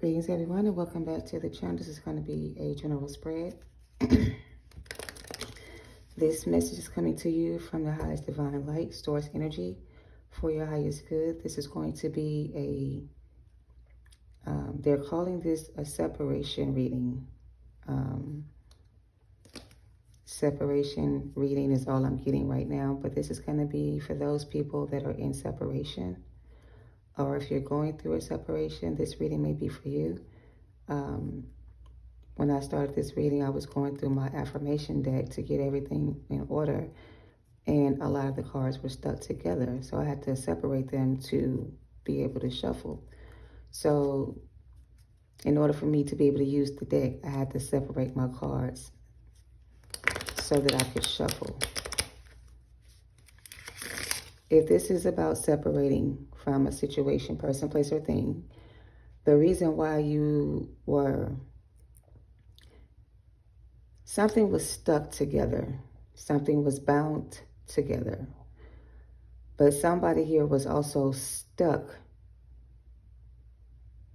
Greetings everyone and welcome back to the channel. This is going to be a general spread. This message is coming to you from the highest divine light, source energy for your highest good. This is going to be they're calling this a separation reading. Separation reading is all I'm getting right now, but this is going to be for those people that are in separation. Or if you're going through a separation, this reading may be for you. When I started this reading, I was going through my affirmation deck to get everything in order. And a lot of the cards were stuck together. So I had to separate them to be able to shuffle. So in order for me to be able to use the deck, I had to separate my cards so that I could shuffle. If this is about separating from a situation, person, place, or thing, the reason why something was stuck together, something was bound together, but somebody here was also stuck.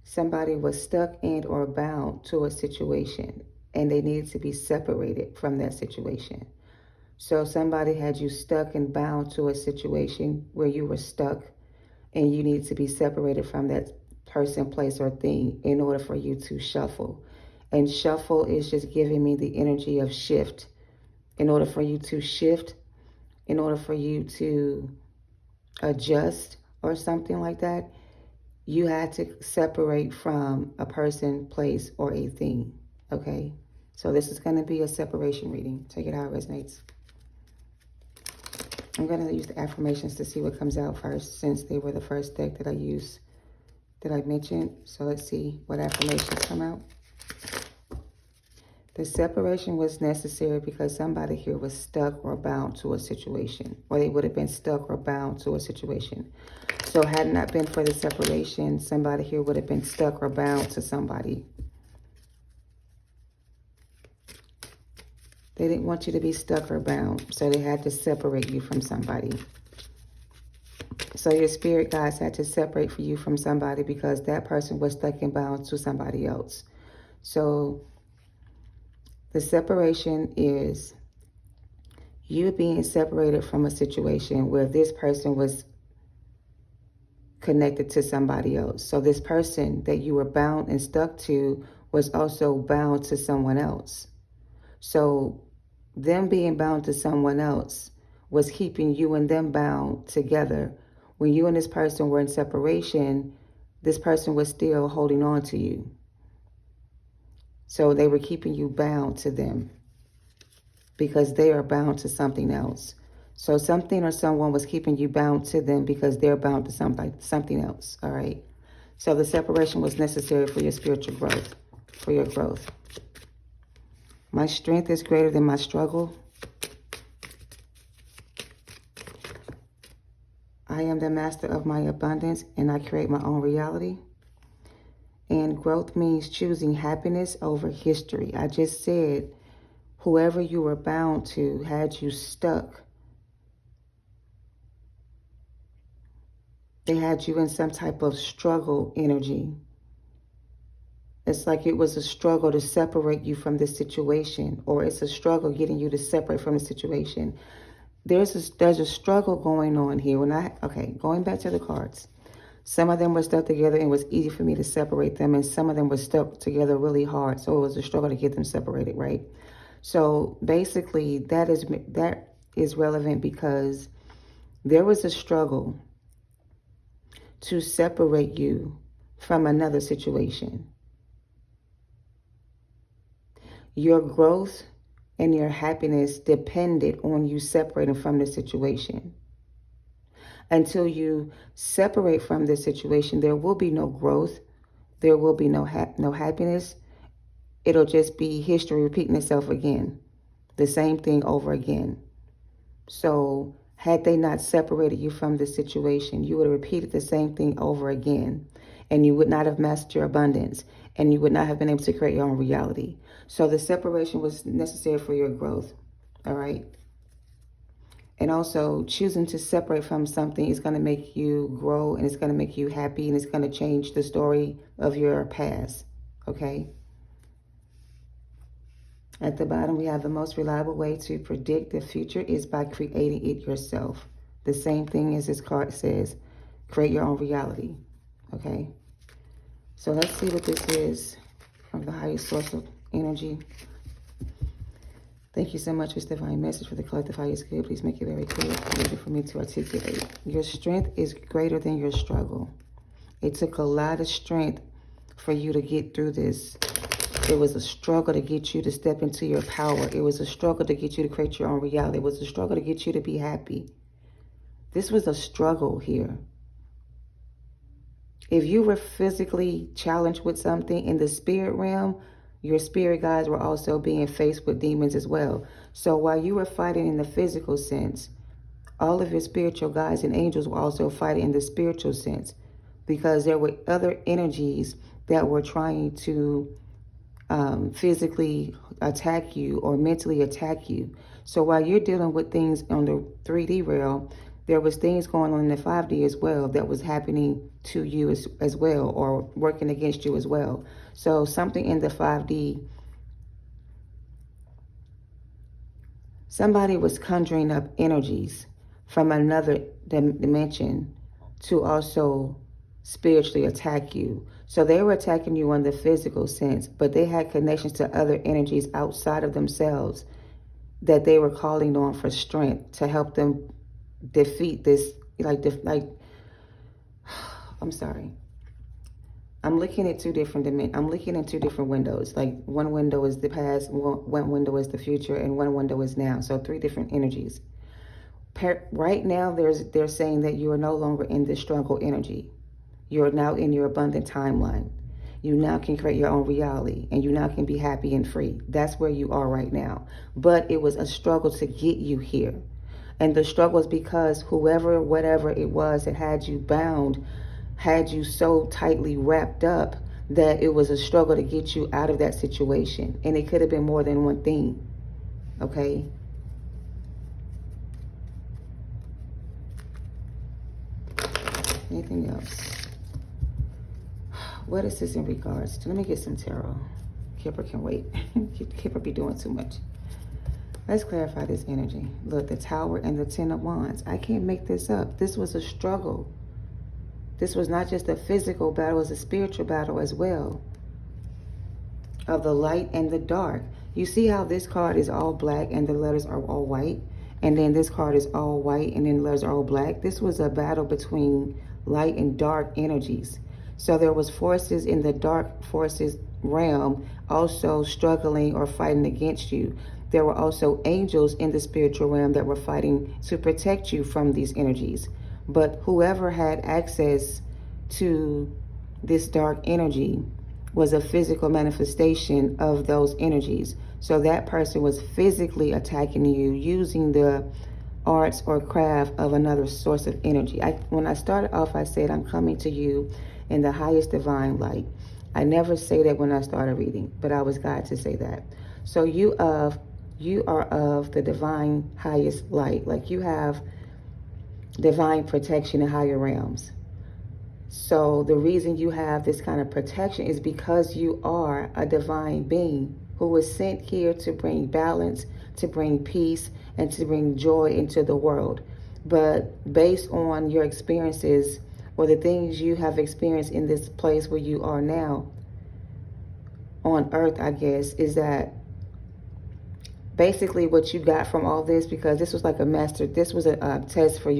Somebody was stuck and or bound to a situation, and they needed to be separated from that situation. So somebody had you stuck and bound to a situation where you were stuck and you need to be separated from that person, place, or thing in order for you to shuffle. And shuffle is just giving me the energy of shift. In order for you to shift, in order for you to adjust or something like that, you had to separate from a person, place, or a thing. Okay? So this is going to be a separation reading. Take it how it resonates. I'm going to use the affirmations to see what comes out first, since they were the first deck that I used, that I mentioned. So let's see what affirmations come out. The separation was necessary because somebody here was stuck or bound to a situation, or they would have been stuck or bound to a situation. So had it not been for the separation, somebody here would have been stuck or bound to somebody. They didn't want you to be stuck or bound, so they had to separate you from somebody. So your spirit guides had to separate you from somebody because that person was stuck and bound to somebody else. So the separation is you being separated from a situation where this person was connected to somebody else. So this person that you were bound and stuck to was also bound to someone else. So them being bound to someone else was keeping you and them bound together. When you and this person were in separation, this person was still holding on to you. So they were keeping you bound to them because they are bound to something else. So something or someone was keeping you bound to them because they're bound to something else. All right. So the separation was necessary for your spiritual growth, for your growth. My strength is greater than my struggle. I am the master of my abundance and I create my own reality. And growth means choosing happiness over history. I just said whoever you were bound to had you stuck. They had you in some type of struggle energy. It's like it was a struggle to separate you from this situation, or it's a struggle getting you to separate from the situation. There's a struggle going on here. Going back to the cards. Some of them were stuck together and it was easy for me to separate them, and some of them were stuck together really hard. So it was a struggle to get them separated, right? So basically that is relevant because there was a struggle to separate you from another situation. Your growth and your happiness depended on you separating from the situation. Until you separate from this situation, there will be no growth. There will be no happiness. It'll just be history repeating itself again. The same thing over again. So had they not separated you from this situation, you would have repeated the same thing over again. And you would not have mastered your abundance. And you would not have been able to create your own reality. So the separation was necessary for your growth. All right. And also, choosing to separate from something is going to make you grow, and it's going to make you happy, and it's going to change the story of your past. Okay? At the bottom, we have the most reliable way to predict the future is by creating it yourself. The same thing as this card says, create your own reality. Okay? So let's see what this is from the highest source of energy. Thank you so much for this divine message for the collective highest good. Please make it very clear for me to articulate. Your strength is greater than your struggle. It took a lot of strength for you to get through this. It was a struggle to get you to step into your power. It was a struggle to get you to create your own reality. It was a struggle to get you to be happy. This was a struggle here. If you were physically challenged with something in the spirit realm, your spirit guides were also being faced with demons as well. So while you were fighting in the physical sense, all of your spiritual guides and angels were also fighting in the spiritual sense, because there were other energies that were trying to physically attack you or mentally attack you. So while you're dealing with things on the 3D realm, there was things going on in the 5D as well that was happening to you as well, or working against you as well. So something in the 5D, somebody was conjuring up energies from another dimension to also spiritually attack you. So they were attacking you on the physical sense, but they had connections to other energies outside of themselves that they were calling on for strength to help them defeat this, I'm sorry. I'm looking at two different I'm looking at two different windows. Like one window is the past, one window is the future, and one window is now. So three different energies. Right now, they're saying that you are no longer in this struggle energy. You're now in your abundant timeline. You now can create your own reality, and you now can be happy and free. That's where you are right now. But it was a struggle to get you here. And the struggle is because whoever, whatever it was that had you bound, had you so tightly wrapped up that it was a struggle to get you out of that situation. And it could have been more than one thing. Okay? Anything else? What is this in regards to? Let me get some tarot. Kipper can wait. Kipper be doing too much. Let's clarify this energy. Look, the Tower and the Ten of Wands. I can't make this up. This was a struggle. This was not just a physical battle, it was a spiritual battle as well. Of the light and the dark. You see how this card is all black and the letters are all white? And then this card is all white and then the letters are all black. This was a battle between light and dark energies. So there was forces in the dark forces realm also struggling or fighting against you. There were also angels in the spiritual realm that were fighting to protect you from these energies. But whoever had access to this dark energy was a physical manifestation of those energies. So that person was physically attacking you using the arts or craft of another source of energy. When I started off, I said, I'm coming to you in the highest divine light. I never say that when I started reading, but I was guided to say that. So you are of the divine highest light. Like you have divine protection in higher realms. So the reason you have this kind of protection is because you are a divine being who was sent here to bring balance, to bring peace, and to bring joy into the world. But based on your experiences or the things you have experienced in this place where you are now on earth, I guess, is that basically what you got from all this, because this was like this was a test for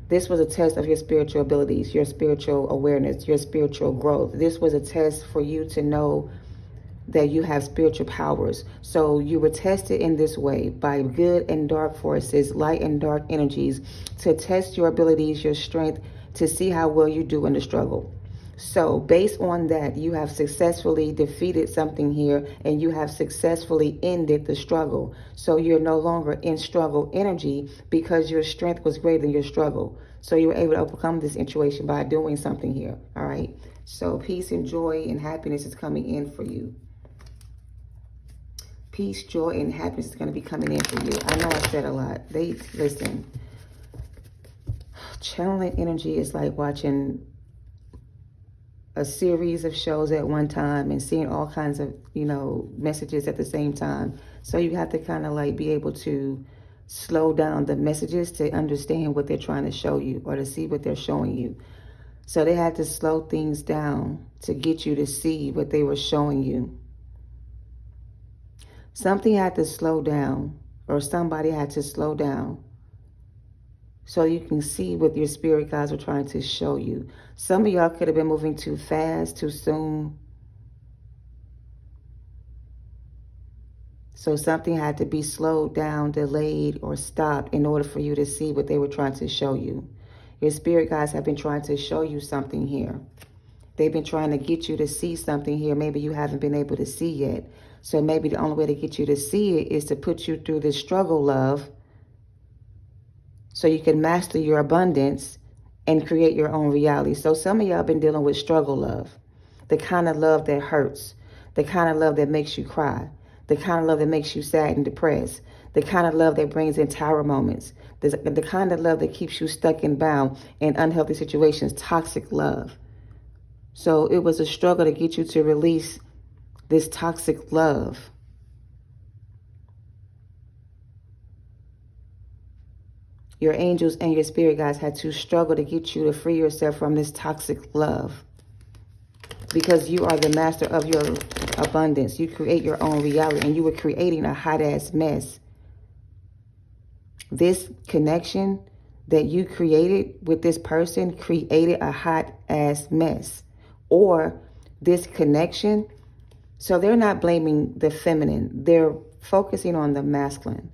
this was a test of your spiritual abilities, your spiritual awareness, your spiritual growth. This was a test for you to know that you have spiritual powers. So you were tested in this way by good and dark forces, light and dark energies, to test your abilities, your strength, to see how well you do in the struggle. So based on that, you have successfully defeated something here, and you have successfully ended the struggle. So you're no longer in struggle energy because your strength was greater than your struggle. So you were able to overcome this situation by doing something here. All right. So peace and joy and happiness is coming in for you. Peace, joy, and happiness is going to be coming in for you. I know I said a lot. Listen, channeling energy is like watching a series of shows at one time and seeing all kinds of, messages at the same time. So you have to kind of like be able to slow down the messages to understand what they're trying to show you or to see what they're showing you. So they had to slow things down to get you to see what they were showing you. Something had to slow down, or somebody had to slow down so you can see what your spirit guides are trying to show you. Some of y'all could have been moving too fast, too soon. So something had to be slowed down, delayed, or stopped in order for you to see what they were trying to show you. Your spirit guides have been trying to show you something here. They've been trying to get you to see something here. Maybe you haven't been able to see yet. So maybe the only way to get you to see it is to put you through this struggle, love, so you can master your abundance and create your own reality. So some of y'all been dealing with struggle love, the kind of love that hurts, the kind of love that makes you cry, the kind of love that makes you sad and depressed, the kind of love that brings in tower moments, the kind of love that keeps you stuck and bound in unhealthy situations, toxic love. So it was a struggle to get you to release this toxic love. Your angels and your spirit guides had to struggle to get you to free yourself from this toxic love. Because you are the master of your abundance. You create your own reality, and you were creating a hot-ass mess. This connection that you created with this person created a hot-ass mess. Or this connection, so they're not blaming the feminine. They're focusing on the masculine.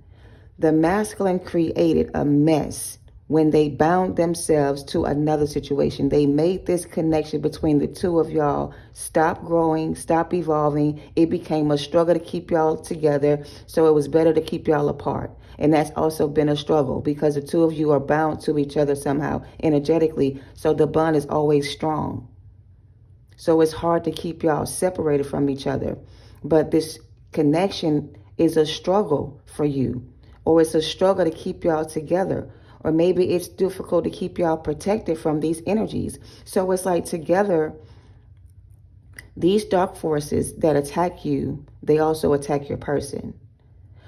The masculine created a mess when they bound themselves to another situation. They made this connection between the two of y'all stop growing, stop evolving. It became a struggle to keep y'all together, so it was better to keep y'all apart. And that's also been a struggle because the two of you are bound to each other somehow energetically, so the bond is always strong. So it's hard to keep y'all separated from each other. But this connection is a struggle for you. Or it's a struggle to keep y'all together. Or maybe it's difficult to keep y'all protected from these energies. So it's like together, these dark forces that attack you, they also attack your person.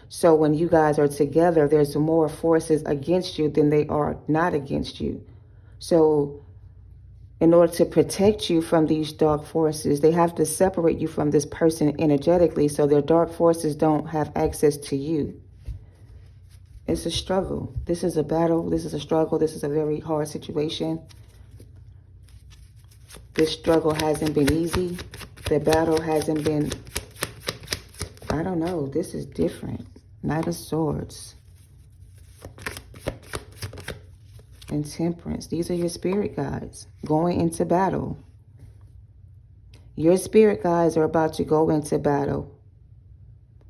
So when you guys are together, there's more forces against you than they are not against you. So in order to protect you from these dark forces, they have to separate you from this person energetically so their dark forces don't have access to you. It's a struggle. This is a battle. This is a struggle. This is a very hard situation. This struggle hasn't been easy. The battle hasn't been, I don't know. This is different. Knight of Swords. And Temperance. These are your spirit guides going into battle. Your spirit guides are about to go into battle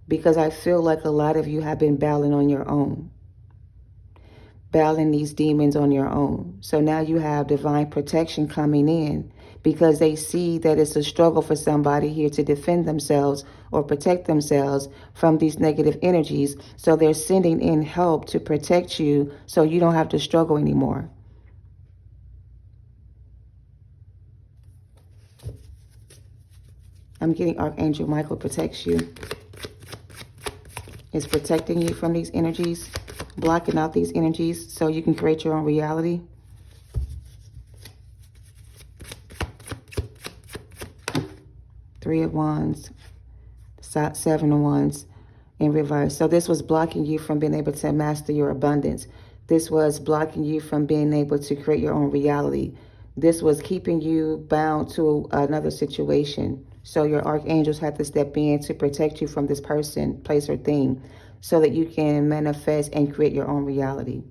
because I feel like a lot of you have been battling on your own, battling these demons on your own. So now you have divine protection coming in because they see that it's a struggle for somebody here to defend themselves or protect themselves from these negative energies. So they're sending in help to protect you so you don't have to struggle anymore. I'm getting Archangel Michael protects you. It's protecting you from these energies, blocking out these energies so you can create your own reality. Three of Wands, Seven of Wands in reverse. So this was blocking you from being able to master your abundance. This was blocking you from being able to create your own reality. This was keeping you bound to another situation. So your archangels had to step in to protect you from this person, place, or thing so that you can manifest and create your own reality.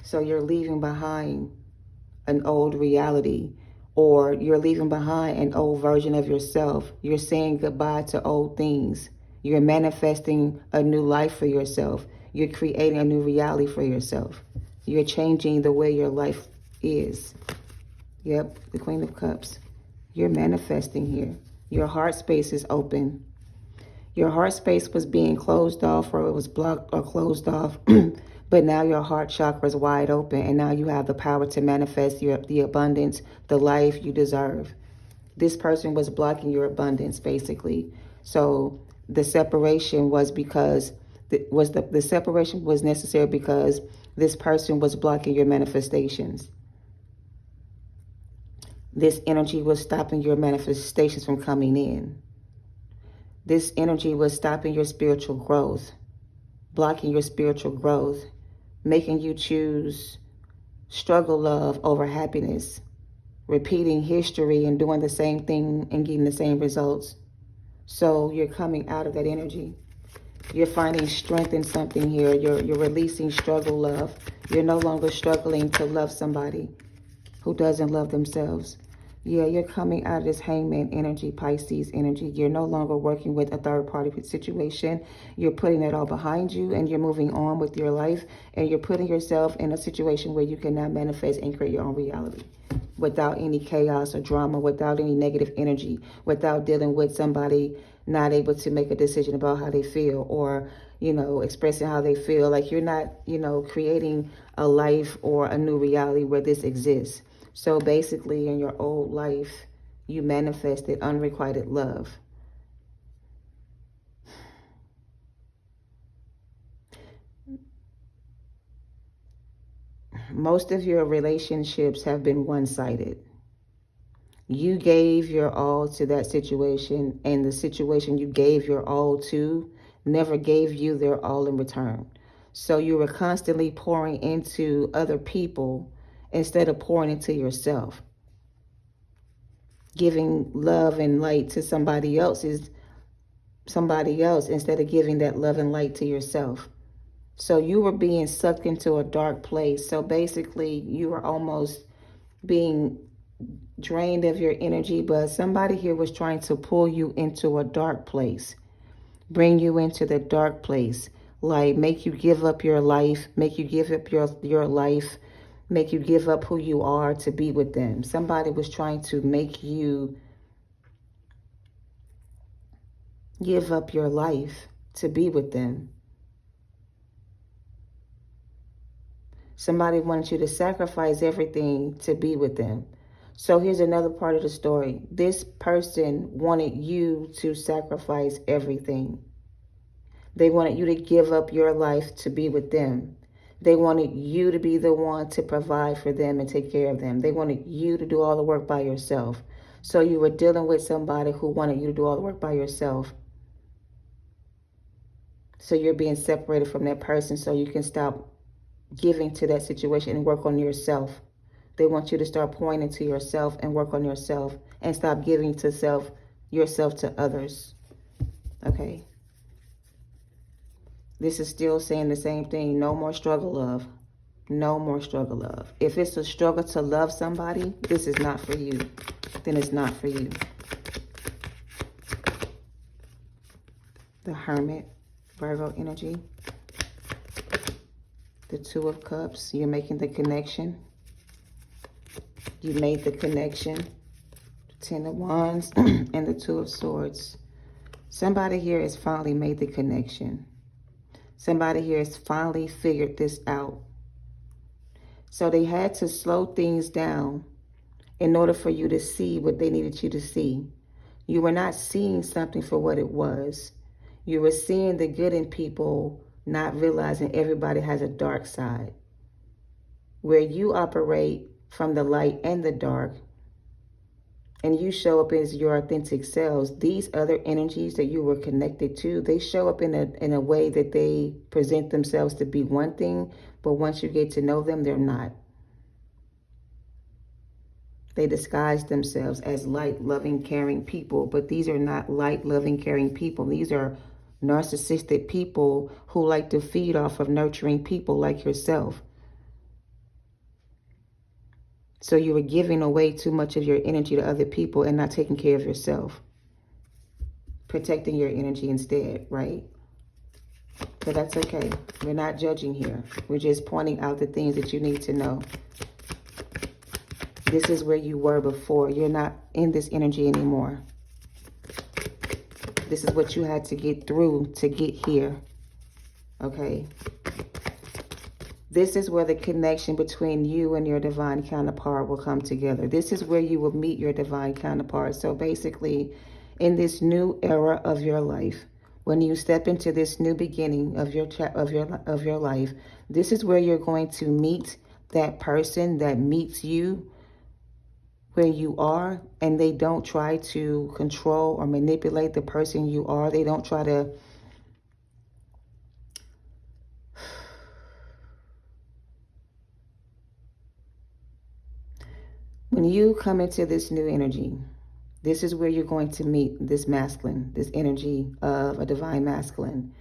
So you're leaving behind an old reality, or you're leaving behind an old version of yourself. You're saying goodbye to old things. You're manifesting a new life for yourself. You're creating a new reality for yourself. You're changing the way your life is. Yep, the Queen of Cups. You're manifesting here. Your heart space is open. Your heart space was being closed off, or it was blocked or closed off. But now your heart chakra is wide open, and now you have the power to manifest the abundance, the life you deserve. This person was blocking your abundance, basically. So the separation was because the separation was necessary because this person was blocking your manifestations. This energy was stopping your manifestations from coming in. This energy was stopping your spiritual growth, blocking your spiritual growth, making you choose struggle love over happiness, repeating history and doing the same thing and getting the same results. So you're coming out of that energy. You're finding strength in something here. You're releasing struggle love. You're no longer struggling to love somebody who doesn't love themselves. Yeah, you're coming out of this hangman energy, Pisces energy. You're no longer working with a third party situation. You're putting it all behind you and you're moving on with your life, and you're putting yourself in a situation where you can now manifest and create your own reality without any chaos or drama, without any negative energy, without dealing with somebody not able to make a decision about how they feel, or, expressing how they feel. Like, you're not, creating a life or a new reality where this exists. So basically, in your old life, you manifested unrequited love. Most of your relationships have been one-sided. You gave your all to that situation, and the situation you gave your all to never gave you their all in return. So you were constantly pouring into other people instead of pouring into yourself. Giving love and light to somebody else instead of giving that love and light to yourself. So you were being sucked into a dark place. So basically, you were almost being drained of your energy, but somebody here was trying to pull you into a dark place, bring you into the dark place, like make you give up your life, make you give up your life, make you give up who you are to be with them. Somebody was trying to make you give up your life to be with them. Somebody wanted you to sacrifice everything to be with them. So here's another part of the story. This person wanted you to sacrifice everything. They wanted you to give up your life to be with them. They wanted you to be the one to provide for them and take care of them. They wanted you to do all the work by yourself. So you were dealing with somebody who wanted you to do all the work by yourself. So you're being separated from that person so you can stop giving to that situation and work on yourself. They want you to start pouring into yourself and work on yourself and stop giving to yourself to others. Okay. This is still saying the same thing. No more struggle love. No more struggle love. If it's a struggle to love somebody, this is not for you. Then it's not for you. The Hermit, Virgo energy. The Two of Cups. You're making the connection. You made the connection. 10 of Wands and the Two of Swords. Somebody here has finally made the connection. Somebody here has finally figured this out. So they had to slow things down in order for you to see what they needed you to see. You were not seeing something for what it was. You were seeing the good in people, not realizing everybody has a dark side. Where you operate from the light and the dark, and you show up as your authentic selves, these other energies that you were connected to, they show up in a way that they present themselves to be one thing, but once you get to know them, they're not. They disguise themselves as light, loving, caring people, but these are not light, loving, caring people. These are narcissistic people who like to feed off of nurturing people like yourself. So you were giving away too much of your energy to other people and not taking care of yourself. Protecting your energy instead, right? But that's okay. We're not judging here. We're just pointing out the things that you need to know. This is where you were before. You're not in this energy anymore. This is what you had to get through to get here. Okay. This is where the connection between you and your divine counterpart will come together. This is where you will meet your divine counterpart. So basically, in this new era of your life, when you step into this new beginning of your life, this is where you're going to meet that person that meets you where you are, and they don't try to control or manipulate the person you are. They don't try to when you come into this new energy, this is where you're going to meet this masculine, this energy of a divine masculine.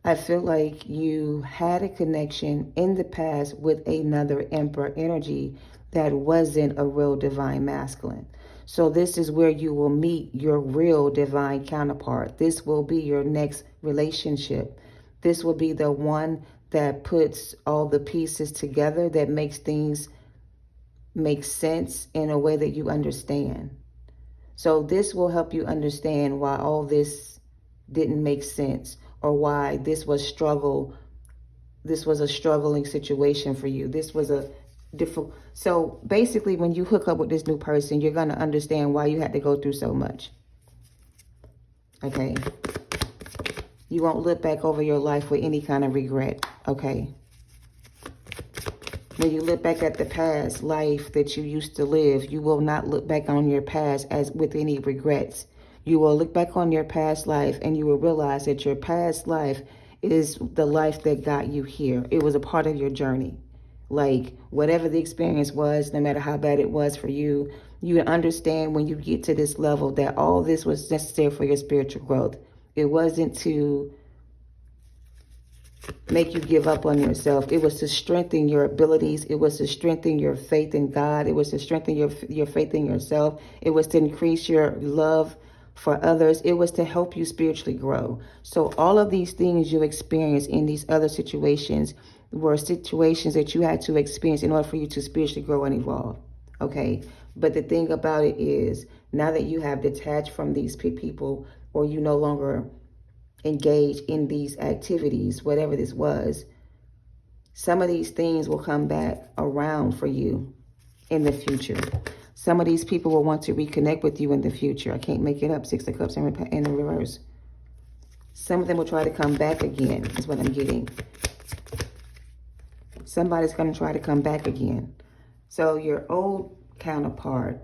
I feel like you had a connection in the past with another emperor energy that wasn't a real divine masculine. So this is where you will meet your real divine counterpart. This will be your next relationship. This will be the one that puts all the pieces together, that makes things make sense in a way that you understand. So this will help you understand why all this didn't make sense, or why this was a struggling situation for you. This was a difficult. So basically, when you hook up with this new person, you're going to understand why you had to go through so much. Okay. You won't look back over your life with any kind of regret. Okay. When you look back at the past life that you used to live, you will not look back on your past as with any regrets. You will look back on your past life and you will realize that your past life is the life that got you here. It was a part of your journey. Like whatever the experience was, no matter how bad it was for you, you understand when you get to this level that all this was necessary for your spiritual growth. It wasn't to make you give up on yourself. It was to strengthen your abilities. It was to strengthen your faith in God. It was to strengthen your faith in yourself. It was to increase your love for others. It was to help you spiritually grow. So all of these things you experience in these other situations were situations that you had to experience in order for you to spiritually grow and evolve. Okay. But the thing about it is, now that you have detached from these people, or you no longer engage in these activities, whatever this was, some of these things will come back around for you in the future. Some of these people will want to reconnect with you in the future. I can't make it up. 6 of Cups in the reverse. Some of them will try to come back again, is what I'm getting. Somebody's going to try to come back again. So your old counterpart,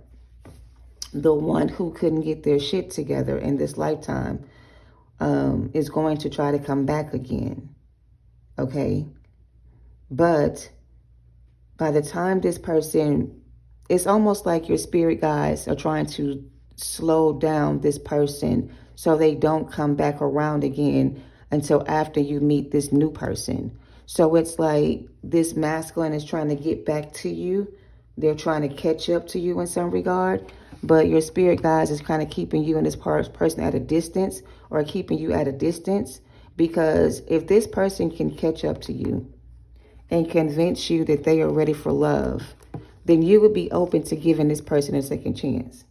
the one who couldn't get their shit together in this lifetime, is going to try to come back again. Okay? But by the time this person, it's almost like your spirit guides are trying to slow down this person so they don't come back around again until after you meet this new person. So it's like this masculine is trying to get back to you. They're trying to catch up to you in some regard. But your spirit guides is kind of keeping you and this person at a distance, or keeping you at a distance. Because if this person can catch up to you and convince you that they are ready for love, then you would be open to giving this person a second chance.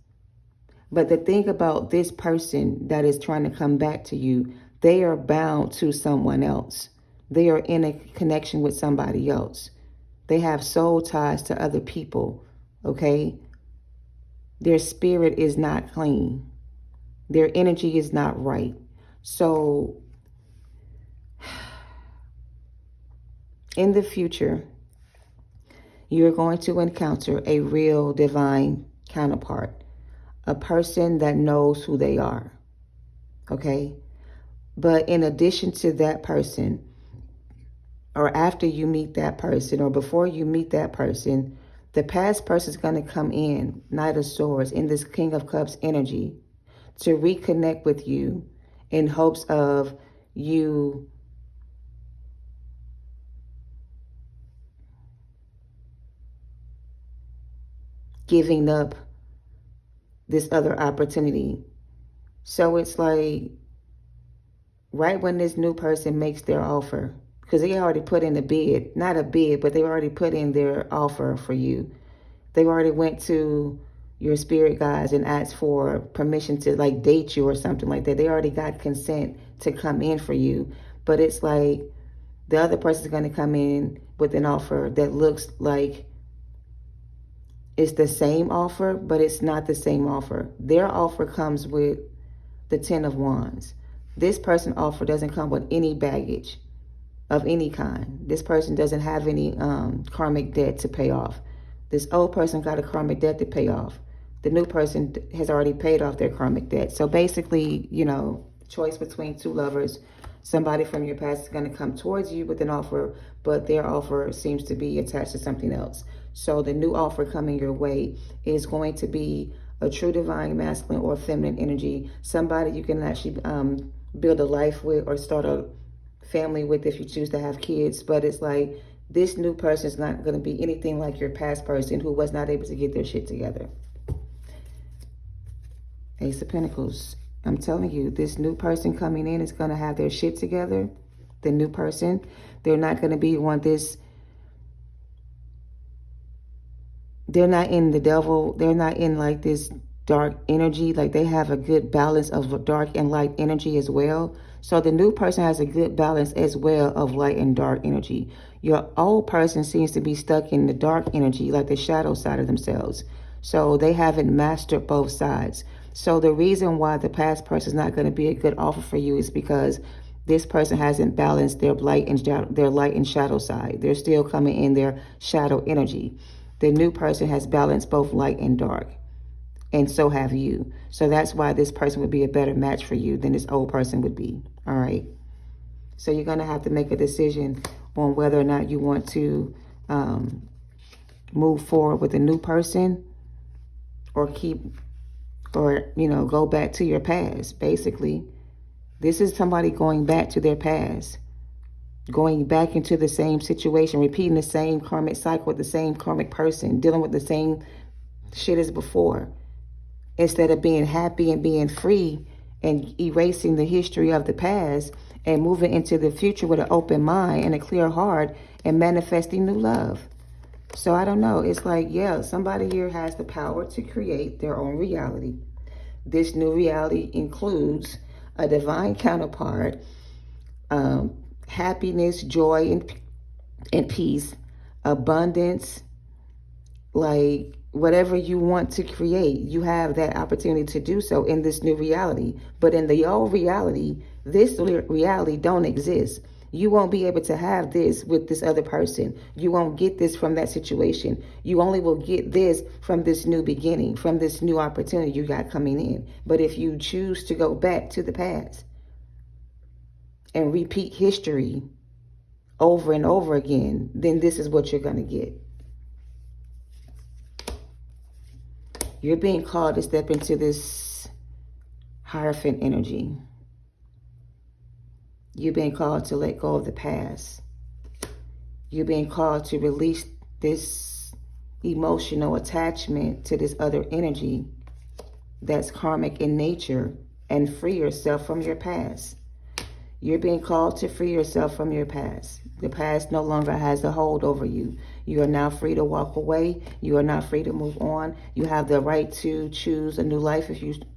But the thing about this person that is trying to come back to you, they are bound to someone else. They are in a connection with somebody else. They have soul ties to other people, okay? Their spirit is not clean. Their energy is not right. So in the future, you're going to encounter a real divine counterpart, a person that knows who they are, okay? But in addition to that person, or after you meet that person, or before you meet that person, the past person is going to come in, Knight of Swords, in this King of Cups energy, to reconnect with you in hopes of you giving up this other opportunity. So it's like right when this new person makes their offer, because they already put in a bid, not a bid, but they already put in their offer for you. They already went to your spirit guides and ask for permission to like date you or something like that. They already got consent to come in for you. But it's like the other person's going to come in with an offer that looks like it's the same offer, but it's not the same offer. Their offer comes with the 10 of Wands. This person offer doesn't come with any baggage of any kind. This person doesn't have any karmic debt to pay off. This old person got a karmic debt to pay off. The new person has already paid off their karmic debt. So basically, you know, choice between two lovers. Somebody from your past is going to come towards you with an offer, but their offer seems to be attached to something else. So the new offer coming your way is going to be a true divine masculine or feminine energy. Somebody you can actually build a life with or start a family with if you choose to have kids. But it's like this new person is not going to be anything like your past person who was not able to get their shit together. Ace of Pentacles. I'm telling you, this new person coming in is going to have their shit together. The new person, they're not going to be one this. They're not in the devil. They're not in like this dark energy. Like they have a good balance of dark and light energy as well. So the new person has a good balance as well of light and dark energy. Your old person seems to be stuck in the dark energy, like the shadow side of themselves. So they haven't mastered both sides. So the reason why the past person is not going to be a good offer for you is because this person hasn't balanced their light and shadow side. They're still coming in their shadow energy. The new person has balanced both light and dark. And so have you. So that's why this person would be a better match for you than this old person would be. All right. So you're going to have to make a decision on whether or not you want to move forward with a new person or go back to your past. Basically, this is somebody going back to their past, going back into the same situation, repeating the same karmic cycle with the same karmic person, dealing with the same shit as before. Instead of being happy and being free and erasing the history of the past and moving into the future with an open mind and a clear heart and manifesting new love. So I don't know. It's like, yeah, somebody here has the power to create their own reality. This new reality includes a divine counterpart, happiness, joy, and peace, abundance, like whatever you want to create, you have that opportunity to do so in this new reality. But in the old reality, this reality don't exist. You won't be able to have this with this other person. You won't get this from that situation. You only will get this from this new beginning, from this new opportunity you got coming in. But if you choose to go back to the past and repeat history over and over again, then this is what you're going to get. You're being called to step into this Hierophant energy. You're being called to let go of the past. You're being called to release this emotional attachment to this other energy that's karmic in nature and free yourself from your past. You're being called to free yourself from your past. The past no longer has a hold over you. You are now free to walk away. You are now free to move on. You have the right to choose a new life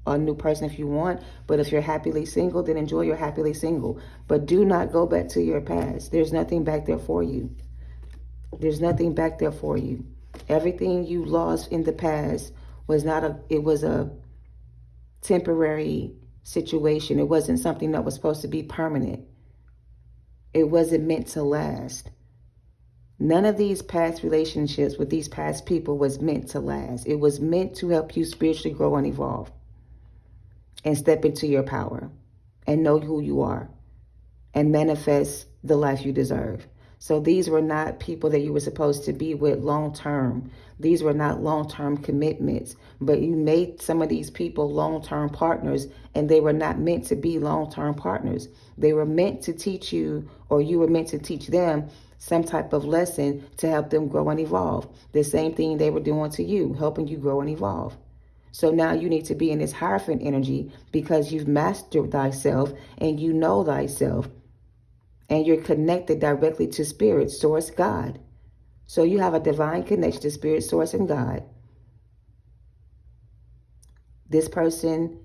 a new person if you want. But if you're happily single, then enjoy your happily single. But do not go back to your past. There's nothing back there for you. There's nothing back there for you. Everything you lost in the past was a temporary situation. It wasn't something that was supposed to be permanent. It wasn't meant to last. None of these past relationships with these past people was meant to last. It was meant to help you spiritually grow and evolve and step into your power and know who you are and manifest the life you deserve. So these were not people that you were supposed to be with long term. These were not long-term commitments, but you made some of these people long-term partners, and they were not meant to be long-term partners. They were meant to teach you, or you were meant to teach them some type of lesson to help them grow and evolve. The same thing they were doing to you, helping you grow and evolve. So now you need to be in this Hierophant energy because you've mastered thyself and you know thyself. And you're connected directly to Spirit, Source, God. So you have a divine connection to Spirit, Source, and God. This person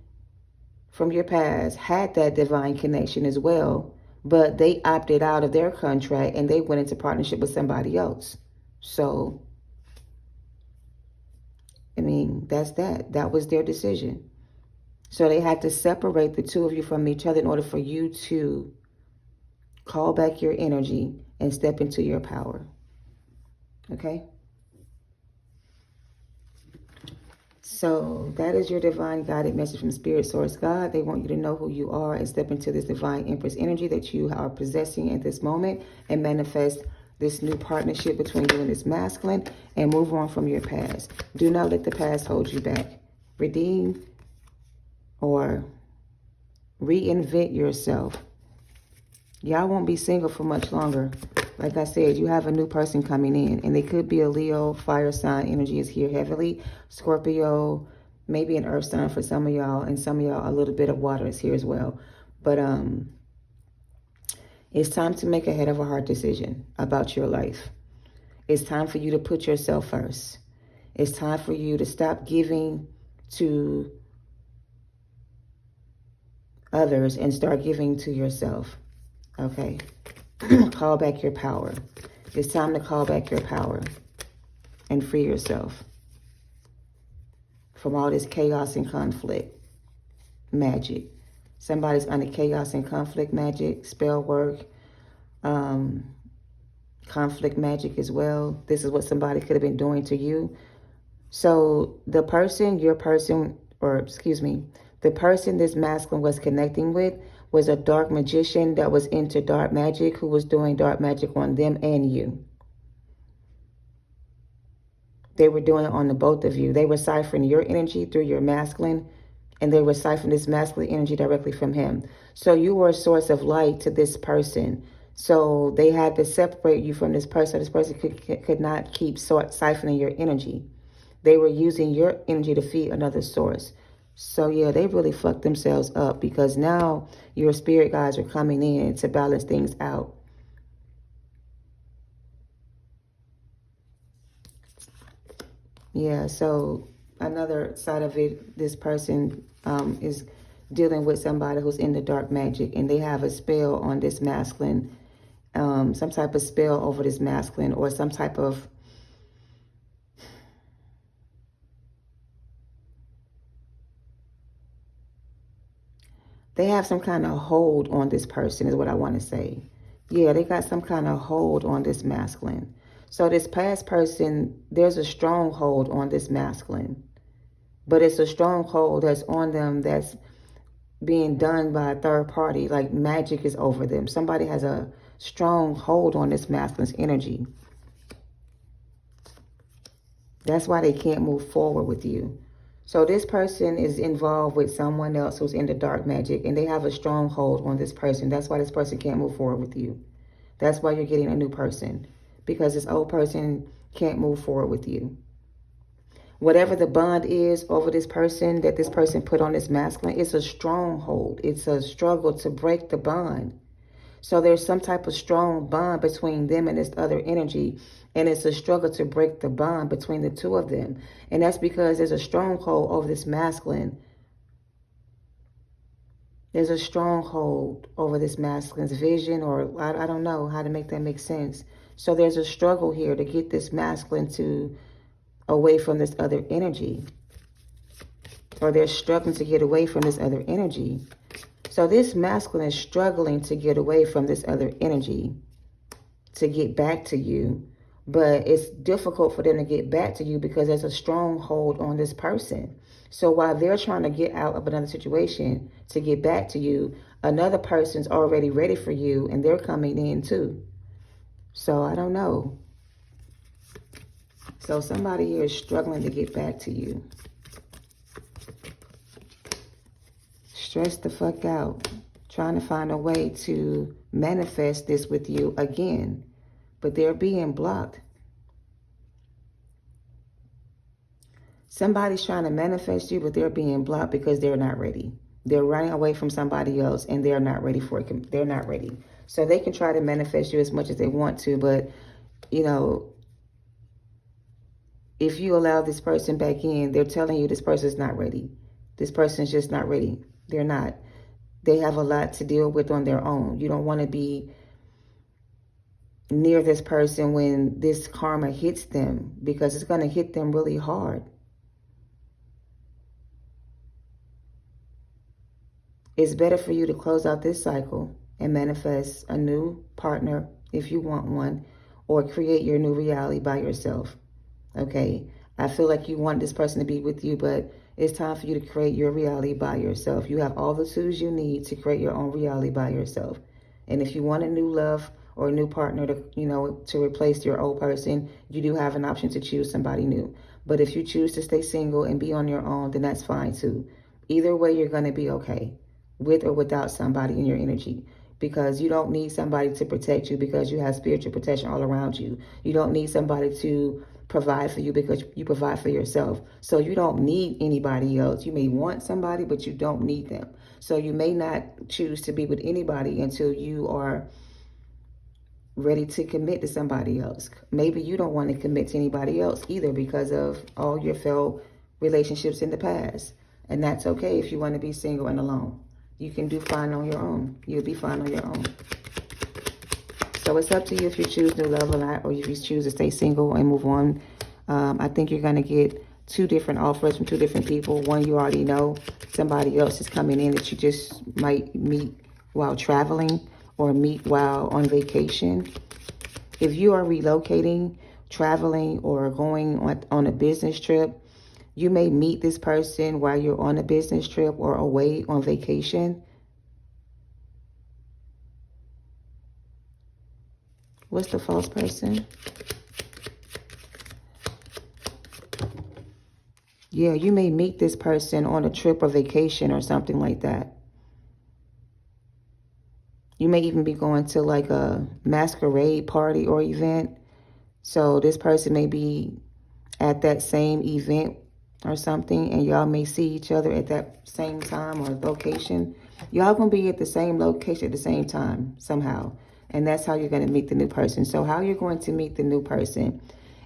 from your past had that divine connection as well, but they opted out of their contract and they went into partnership with somebody else. So, I mean, that's that. That was their decision. So they had to separate the two of you from each other in order for you to call back your energy and step into your power. Okay? So that is your divine guided message from Spirit Source God. They want you to know who you are and step into this divine Empress energy that you are possessing at this moment and manifest this new partnership between you and this masculine and move on from your past. Do not let the past hold you back. Redeem or reinvent yourself. Y'all won't be single for much longer. Like I said, you have a new person coming in, and they could be a Leo, fire sign energy is here heavily. Scorpio, maybe an earth sign for some of y'all, and some of y'all a little bit of water is here as well. But it's time to make a head of a heart decision about your life. It's time for you to put yourself first. It's time for you to stop giving to others and start giving to yourself. Okay? Call back your power. It's time to call back your power and free yourself from all this chaos and conflict magic. Somebody's under chaos and conflict magic, spell work, conflict magic as well. This is what somebody could have been doing to you. So the person, the person this masculine was connecting with was a dark magician that was into dark magic who was doing dark magic on them and you. They were doing it on the both of you. They were ciphering your energy through your masculine, and they were ciphering this masculine energy directly from him. So you were a source of light to this person. So they had to separate you from this person. This person could not keep siphoning your energy. They were using your energy to feed another source. So yeah, they really fucked themselves up because now your spirit guides are coming in to balance things out. Yeah, so another side of it, this person is dealing with somebody who's in the dark magic, and they have a spell on this masculine, some type of spell over this masculine, or some type of they have some kind of hold on this person is what I want to say. Yeah, they got some kind of hold on this masculine. So this past person, there's a stronghold on this masculine. But it's a stronghold that's on them that's being done by a third party. Like magic is over them. Somebody has a strong hold on this masculine's energy. That's why they can't move forward with you. So this person is involved with someone else who's into dark magic, and they have a strong hold on this person. That's why this person can't move forward with you. That's why you're getting a new person, because this old person can't move forward with you. Whatever the bond is over this person that this person put on this masculine, it's a stronghold. It's a struggle to break the bond. So there's some type of strong bond between them and this other energy. And it's a struggle to break the bond between the two of them. And that's because there's a stronghold over this masculine. There's a stronghold over this masculine's vision, or I don't know how to make that make sense. So there's a struggle here to get this masculine to away from this other energy. Or they're struggling to get away from this other energy. So this masculine is struggling to get away from this other energy to get back to you. But it's difficult for them to get back to you because there's a stronghold on this person. So while they're trying to get out of another situation to get back to you, another person's already ready for you and they're coming in too. So I don't know. So somebody here is struggling to get back to you. Stressed the fuck out. Trying to find a way to manifest this with you again. But they're being blocked. Somebody's trying to manifest you, but they're being blocked because they're not ready. They're running away from somebody else and they're not ready for it. They're not ready. So they can try to manifest you as much as they want to, but, you know, if you allow this person back in, they're telling you this person's not ready. This person's just not ready. They're not. They have a lot to deal with on their own. You don't want to be near this person when this karma hits them, because it's going to hit them really hard. It's better for you to close out this cycle and manifest a new partner if you want one, or create your new reality by yourself. Okay? I feel like you want this person to be with you, but it's time for you to create your reality by yourself. You have all the tools you need to create your own reality by yourself. And if you want a new love or a new partner to, to replace your old person, you do have an option to choose somebody new. But if you choose to stay single and be on your own, then that's fine too. Either way, you're going to be okay, with or without somebody in your energy. Because you don't need somebody to protect you, because you have spiritual protection all around you. You don't need somebody to provide for you, because you provide for yourself. So you don't need anybody else. You may want somebody, but you don't need them. So you may not choose to be with anybody until you are ready to commit to somebody else. Maybe you don't want to commit to anybody else either, because of all your failed relationships in the past. And that's okay if you want to be single and alone. You can do fine on your own. You'll be fine on your own. So it's up to you if you choose new love or not, or if you choose to stay single and move on. I think you're going to get 2 different offers from 2 different people. One you already know. Somebody else is coming in that you just might meet while traveling or meet while on vacation. If you are relocating, traveling, or going on a business trip, you may meet this person while you're on a business trip or away on vacation. What's the false person? Yeah, you may meet this person on a trip or vacation or something like that. You may even be going to like a masquerade party or event. So this person may be at that same event or something, and y'all may see each other at that same time or location. Y'all gonna be at the same location at the same time somehow. And that's how you're gonna meet the new person. So how you're going to meet the new person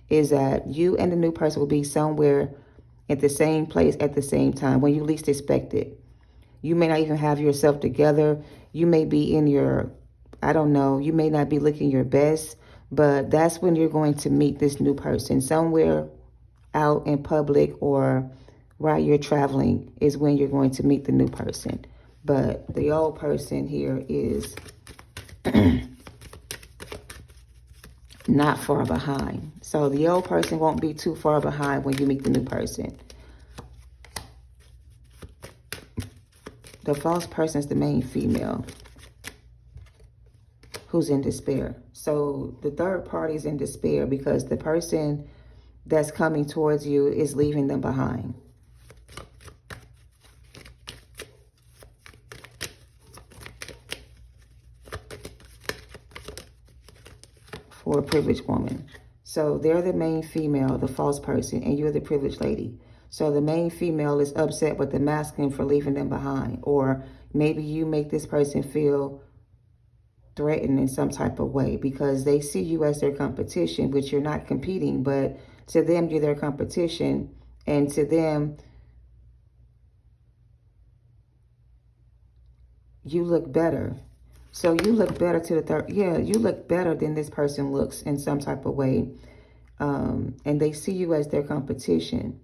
is that you and the new person will be somewhere at the same place at the same time when you least expect it. You may not even have yourself together. You may be in your, I don't know, you may not be looking your best, but that's when you're going to meet this new person. Somewhere out in public or while you're traveling is when you're going to meet the new person. But the old person here is not far behind. So the old person won't be too far behind when you meet the new person. The false person is the main female who's in despair. So the third party is in despair because the person that's coming towards you is leaving them behind. For a privileged woman. So they're the main female, the false person, and you're the privileged lady. So the main female is upset with the masculine for leaving them behind. Or maybe you make this person feel threatened in some type of way because they see you as their competition, which you're not competing, but to them, you're their competition. And to them, you look better. So you look better to the third. Yeah, you look better than this person looks in some type of way. And they see you as their competition.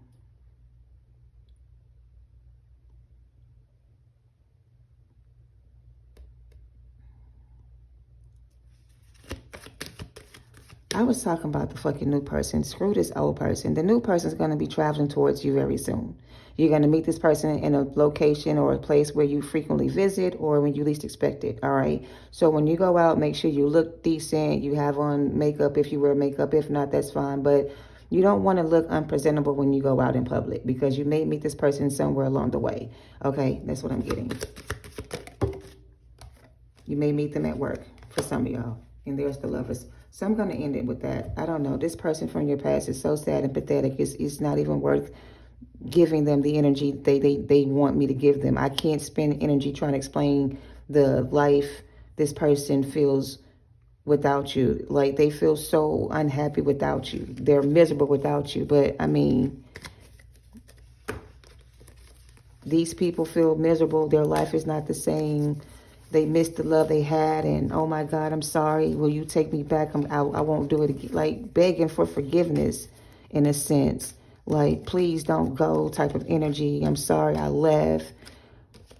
I was talking about the fucking new person. Screw this old person. The new person is going to be traveling towards you very soon. You're going to meet this person in a location or a place where you frequently visit or when you least expect it, all right? So when you go out, make sure you look decent. You have on makeup if you wear makeup. If not, that's fine. But you don't want to look unpresentable when you go out in public because you may meet this person somewhere along the way, okay? That's what I'm getting. You may meet them at work for some of y'all. And there's the lovers. So I'm going to end it with that. I don't know. This person from your past is so sad and pathetic. It's not even worth giving them the energy they want me to give them. I can't spend energy trying to explain the life this person feels without you. Like, they feel so unhappy without you. They're miserable without you. But, I mean, These people feel miserable. Their life is not the same. They miss the love they had, and oh my God, I'm sorry. Will you take me back? I won't do it again. Like begging for forgiveness in a sense. Like, please don't go type of energy. I'm sorry I left.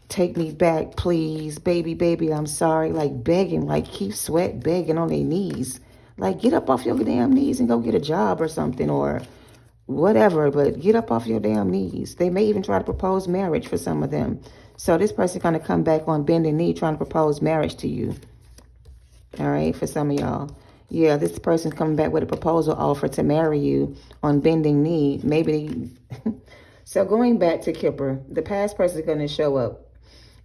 Take me back, please. Baby, I'm sorry. Like begging, like keep sweat begging on their knees. Like get up off your damn knees and go get a job or something, or whatever, but get up off your damn knees. They may even try to propose marriage for some of them. So this person's going to come back on bending knee trying to propose marriage to you. All right, for some of y'all. Yeah, this person's coming back with a proposal offer to marry you on bending knee. Maybe. So going back to Kipper, the past person is going to show up.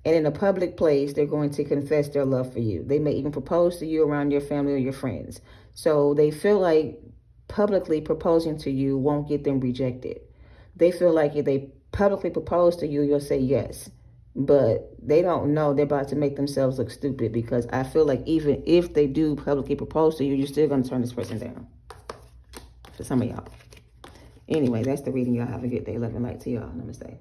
And in a public place, they're going to confess their love for you. They may even propose to you around your family or your friends. So they feel like publicly proposing to you won't get them rejected. They feel like if they publicly propose to you, you'll say yes. But they don't know they're about to make themselves look stupid, because I feel like even if they do publicly propose to you, you're still going to turn this person down. For some of y'all. Anyway, that's the reading, y'all. Have a good day. Love and light to y'all. Namaste.